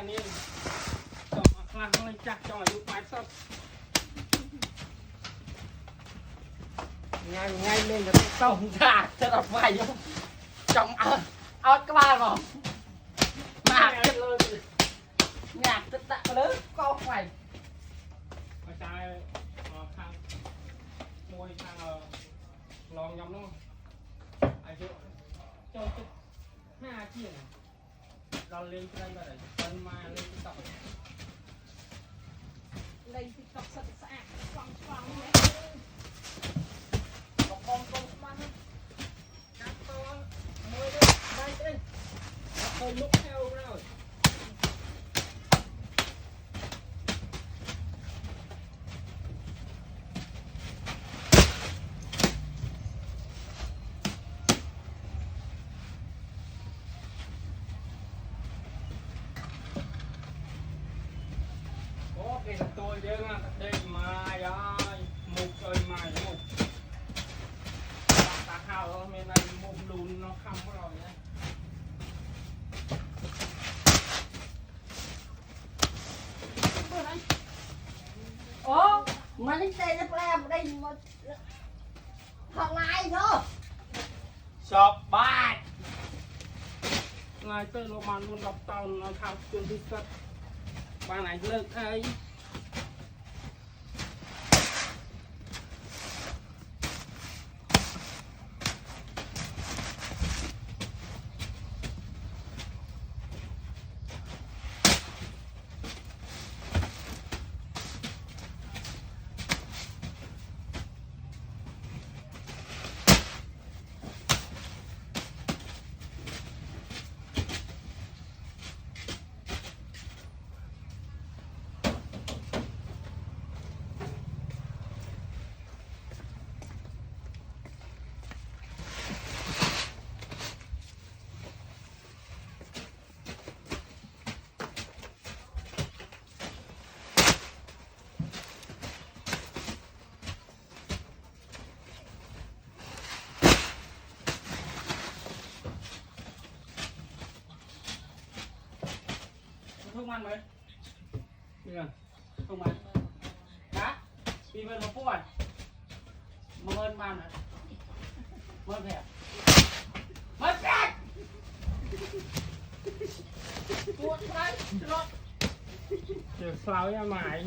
อันนี้ต่อมาคลาสเลยจักจ่อยยุคไม้ซับง่ายเล่นจะต้องด่าจะรับไฟยุ่งจังเอากระบาลหรอมาเลยอยากจะตะเลยก็ไฟกระจายทางมวยทางลองยำนู้นไอ้เจ้าจุด5 เที่ยงเราเล่นไปได้แบบคนมาเล่นติ๊กต็อกเล่นติ๊กต็อกสะอาดฟังเลยกบมมันจับตัวมวยได้ได้เคยลุกแถวเลยตัวเยอะมากได้มายายมุกเลยมามุกตาข้าวเราไม่ได้มุกลูนเราคำพวกเราเนี่ยโอ้มันได้ใจจะแปลงได้หมดทำไงเนาะชอบบ้านนายเตอร์โรมันรุ่นดับเตาเราทำจนที่สุดบ้านไหนเลิกไอ้ทุกมันไหมเนี่ยทุกมันนะปีเบิร์มาป่วยมาเมินมันนะเมินแผลเมินแผลปวดไหมรถเจ็บสาวยังหมาย